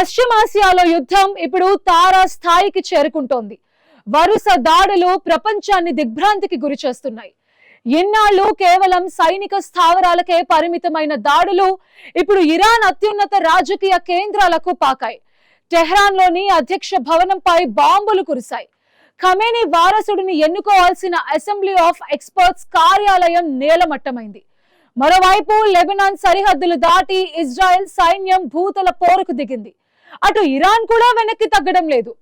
పశ్చిమాసియాలో యుద్ధం ఇప్పుడు తారా స్థాయికి చేరుకుంటోంది. వరుస దాడులు ప్రపంచాన్ని దిగ్భ్రాంతికి గురి చేస్తున్నాయి. ఇన్నాళ్లు కేవలం సైనిక స్థావరాలకే పరిమితమైన దాడులు ఇప్పుడు ఇరాన్ అత్యున్నత రాజకీయ కేంద్రాలకు పాకాయి. టెహ్రాన్లోని అధ్యక్ష భవనంపై బాంబులు కురిశాయి. ఖమేనీ వారసుడిని ఎన్నుకోవాల్సిన అసెంబ్లీ ఆఫ్ ఎక్స్పర్ట్స్ కార్యాలయం నేలమట్టమైంది. మరోవైపు లెబనాన్ సరిహద్దులు దాటి ఇజ్రాయెల్ సైన్యం భూతల పోరుకు దిగింది. అటు ఇరాన్ కూడా వెనక్కి తగ్గడం లేదు.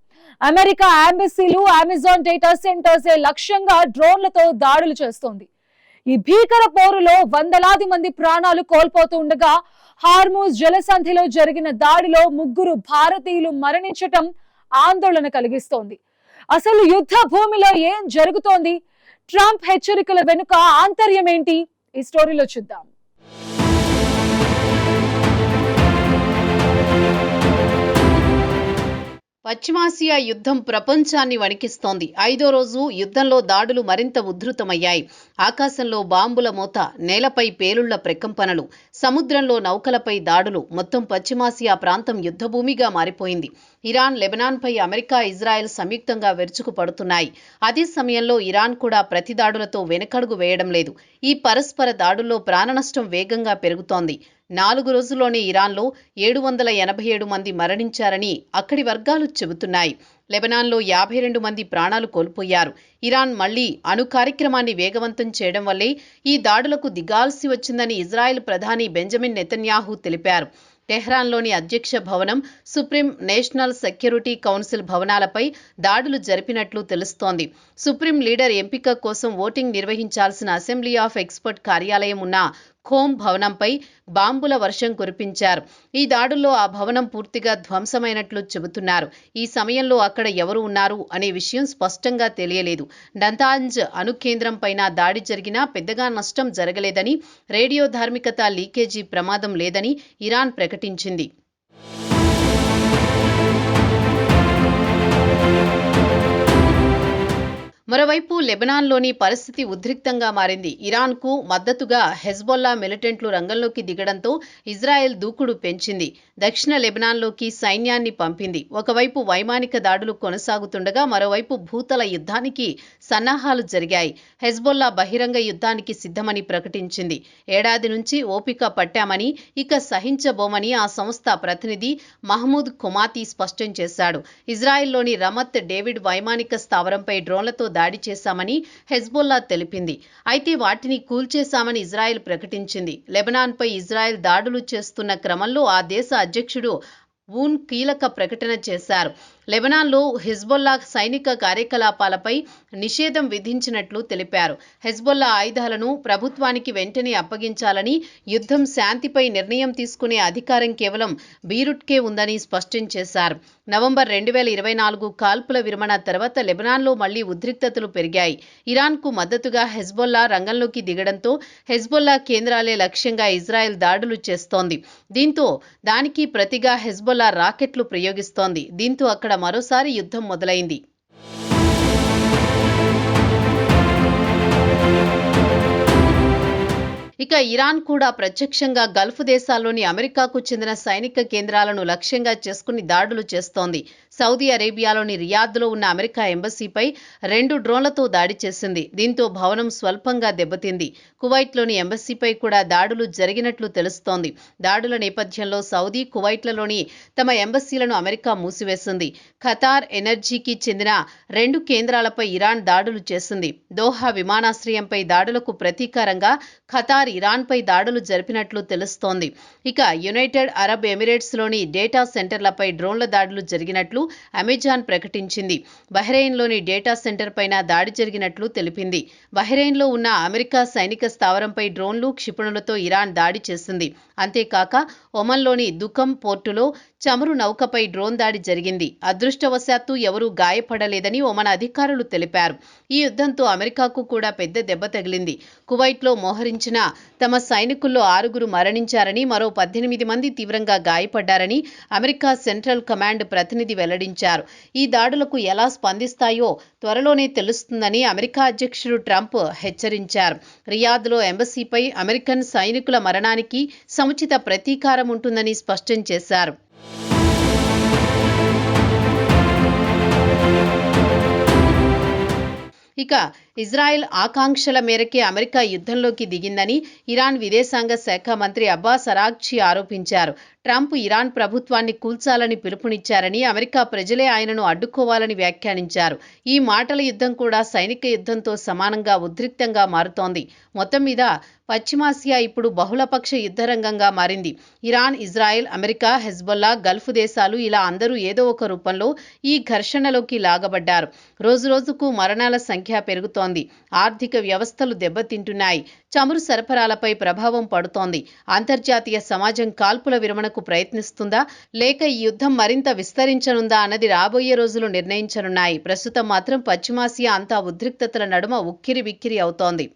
అమెరికా ఎంబసీలు, అమెజాన్ డేటా సెంటర్స్ లక్ష్యంగా డ్రోన్లతో దాడులు చేస్తోంది. ఈ భీకర పోరులో వందలాది మంది ప్రాణాలు కోల్పోతూ ఉండగా హార్మూజ్ జలసంధిలో జరిగిన దాడిలో 3 భారతీయులు మరణించటం ఆందోళన కలిగిస్తోంది. అసలు యుద్ధ భూమిలో ఏం జరుగుతోంది? ట్రంప్ హెచ్చరికల వెనుక ఆంతర్యం ఏంటి? ఈ స్టోరీలో చూద్దాం. పశ్చిమాసియా యుద్ధం ప్రపంచాన్ని వణికిస్తోంది. 5వ రోజు యుద్ధంలో దాడులు మరింత ఉధృతమయ్యాయి. ఆకాశంలో బాంబుల మోత, నేలపై పేలుళ్ల ప్రకంపనలు, సముద్రంలో నౌకలపై దాడులు, మొత్తం పశ్చిమాసియా ప్రాంతం యుద్ధభూమిగా మారిపోయింది. ఇరాన్, లెబనాన్పై అమెరికా, ఇజ్రాయెల్ సంయుక్తంగా విరుచుకు పడుతున్నాయి. అదే సమయంలో ఇరాన్ కూడా ప్రతి దాడులతో వెనకడుగు వేయడం లేదు. ఈ పరస్పర దాడుల్లో ప్రాణనష్టం వేగంగా పెరుగుతోంది. 4 రోజుల్లోనే ఇరాన్లో 787 మంది మరణించారని అక్కడి వర్గాలు చెబుతున్నాయి. లెబనాన్లో 52 మంది ప్రాణాలు కోల్పోయారు. ఇరాన్ మళ్లీ అణు కార్యక్రమాన్ని వేగవంతం చేయడం వల్లే ఈ దాడులకు దిగాల్సి వచ్చిందని ఇజ్రాయెల్ ప్రధాని బెంజమిన్ నెతన్యాహు తెలిపారు. టెహ్రాన్లోని అధ్యక్ష భవనం, సుప్రీం నేషనల్ సెక్యూరిటీ కౌన్సిల్ భవనాలపై దాడులు జరిపినట్లు తెలుస్తోంది. సుప్రీం లీడర్ ఎంపిక కోసం ఓటింగ్ నిర్వహించాల్సిన అసెంబ్లీ ఆఫ్ ఎక్స్పర్ట్ కార్యాలయం ఉన్న ఖోమ్ భవనంపై బాంబుల వర్షం కురిపించారు. ఈ దాడుల్లో ఆ భవనం పూర్తిగా ధ్వంసమైనట్లు చెబుతున్నారు. ఈ సమయంలో అక్కడ ఎవరు ఉన్నారు అనే విషయం స్పష్టంగా తెలియలేదు. నంతాంజ్ అణు కేంద్రం పైన దాడి జరిగినా పెద్దగా నష్టం జరగలేదని, రేడియో ధార్మికత లీకేజీ ప్రమాదం లేదని ఇరాన్ ప్రకటించింది. మరోవైపు లెబనాన్లోని పరిస్థితి ఉద్రిక్తంగా మారింది. ఇరాన్కు మద్దతుగా హెజ్బొల్లా మిలిటెంట్లు రంగంలోకి దిగడంతో ఇజ్రాయెల్ దూకుడు పెంచింది. దక్షిణ లెబనాన్లోకి సైన్యాన్ని పంపింది. ఒకవైపు వైమానిక దాడులు కొనసాగుతుండగా మరోవైపు భూతల యుద్ధానికి సన్నాహాలు జరిగాయి. హెజ్బొల్లా బహిరంగ యుద్ధానికి సిద్ధమని ప్రకటించింది. ఏడాది నుంచి ఓపిక పట్టామని, ఇక సహించబోమని ఆ సంస్థ ప్రతినిధి మహమూద్ ఖొమాతి స్పష్టం చేశాడు. ఇజ్రాయెల్లోని రమత్ డేవిడ్ వైమానిక స్థావరంపై డ్రోన్లతో దాడి చేశామని హెజ్బొల్లా తెలిపింది. అయితే వాటిని కూల్చేశామని ఇజ్రాయెల్ ప్రకటించింది. లెబనాన్పై ఇజ్రాయెల్ దాడులు చేస్తున్న క్రమంలో ఆ దేశ అధ్యక్షుడు ఊన్ కీలక ప్రకటన చేశారు. లెబనాన్లో హెజ్బొల్లా సైనిక కార్యకలాపాలపై నిషేధం విధించినట్లు తెలిపారు. హెజ్బొల్లా ఆయుధాలను ప్రభుత్వానికి వెంటనే అప్పగించాలని, యుద్ధం శాంతిపై నిర్ణయం తీసుకునే అధికారం కేవలం బీరుట్కే ఉందని స్పష్టం చేశారు. నవంబర్ 2024 కాల్పుల విరమణ తర్వాత లెబనాన్లో మళ్లీ ఉద్రిక్తతలు పెరిగాయి. ఇరాన్కు మద్దతుగా హెజ్బొల్లా రంగంలోకి దిగడంతో హెజ్బొల్లా కేంద్రాలే లక్ష్యంగా ఇజ్రాయెల్ దాడులు చేస్తోంది. దీంతో దానికి ప్రతిగా హెజ్బొల్లా రాకెట్లు ప్రయోగిస్తోంది. దీంతో అక్కడ మరోసారి యుద్ధం మొదలైంది. ఇక ఇరాన్ కూడా ప్రత్యక్షంగా గల్ఫ్ దేశాల్లోని అమెరికాకు చెందిన సైనిక కేంద్రాలను లక్ష్యంగా చేసుకుని దాడులు చేస్తోంది. సౌదీ అరేబియాలోని రియాద్లో ఉన్న అమెరికా ఎంబసీపై 2 డ్రోన్లతో దాడి చేసింది. దీంతో భవనం స్వల్పంగా దెబ్బతింది. కువైట్లోని ఎంబసీపై కూడా దాడులు జరిగినట్లు తెలుస్తోంది. దాడుల నేపథ్యంలో సౌదీ, కువైట్లలోని తమ ఎంబసీలను అమెరికా మూసివేసింది. ఖతార్ ఎనర్జీకి చెందిన 2 కేంద్రాలపై ఇరాన్ దాడులు చేసింది. దోహా విమానాశ్రయంపై దాడులకు ప్రతీకారంగా ఖతార్ ఇరాన్పై దాడులు జరిపినట్లు తెలుస్తోంది. ఇక యునైటెడ్ అరబ్ ఎమిరేట్స్లోని డేటా సెంటర్లపై డ్రోన్ల దాడులు జరిగినట్లు అమెజాన్ ప్రకటించింది. బహ్రెయిన్లోని డేటా సెంటర్ పైన దాడి జరిగినట్లు తెలిపింది. బహ్రెయిన్లో ఉన్న అమెరికా సైనిక స్థావరంపై డ్రోన్లు, క్షిపణులతో ఇరాన్ దాడి చేసింది. అంతేకాక ఒమన్లోని దుకమ్ పోర్టులో చమురు నౌకపై డ్రోన్ దాడి జరిగింది. అదృష్టవశాత్తు ఎవరూ గాయపడలేదని ఒమన్ అధికారులు తెలిపారు. ఈ యుద్ధంతో అమెరికాకు కూడా పెద్ద దెబ్బ తగిలింది. కువైట్లో మోహరించిన తమ సైనికుల్లో 6 మరణించారని, మరో 18 మంది తీవ్రంగా గాయపడ్డారని అమెరికా సెంట్రల్ కమాండ్ ప్రతినిధి వెల్లడించారు. ఈ దాడులకు ఎలా స్పందిస్తాయో త్వరలోనే తెలుస్తుందని అమెరికా అధ్యక్షుడు ట్రంప్ హెచ్చరించారు. రియాద్లో ఎంబసీపై అమెరికన్ సైనికుల మరణానికి సముచిత ప్రతీకారం ఉంటుందని స్పష్టం చేశారు. ఇక ఇజ్రాయెల్ ఆకాంక్షల మేరకే అమెరికా యుద్ధంలోకి దిగిందని ఇరాన్ విదేశాంగ శాఖ మంత్రి అబ్బాస్ అరాగ్చి ఆరోపించారు. ట్రంప్ ఇరాన్ ప్రభుత్వాన్ని కూల్చాలని పిలుపునిచ్చారని, అమెరికా ప్రజలే ఆయనను అడ్డుకోవాలని వ్యాఖ్యానించారు. ఈ మాటల యుద్ధం కూడా సైనిక యుద్ధంతో సమానంగా ఉద్రిక్తంగా మారుతోంది. మొత్తం మీద పశ్చిమాసియా ఇప్పుడు బహుళపక్ష యుద్ధరంగంగా మారింది. Iran, Israel, America, Hezbollah, Gulf దేశాలు ఇలా అందరూ ఏదో ఒక రూపంలో ఈ ఘర్షణలోకి లాగబడ్డారు. రోజురోజుకు మరణాల సంఖ్య పెరుగుతోంది. ఆర్థిక వ్యవస్థలు దెబ్బతింటున్నాయి. చమురు సరఫరాలపై ప్రభావం పడుతోంది. అంతర్జాతీయ సమాజం కాల్పుల విరమణకు ప్రయత్నిస్తుందా, లేక ఈ యుద్ధం మరింత విస్తరించనుందా అన్నది రాబోయే రోజులు నిర్ణయించనున్నాయి. ప్రస్తుతం మాత్రం పశ్చిమాసియా అంతా ఉద్రిక్తతల నడుమ ఉక్కిరిబిక్కిరి అవుతోంది.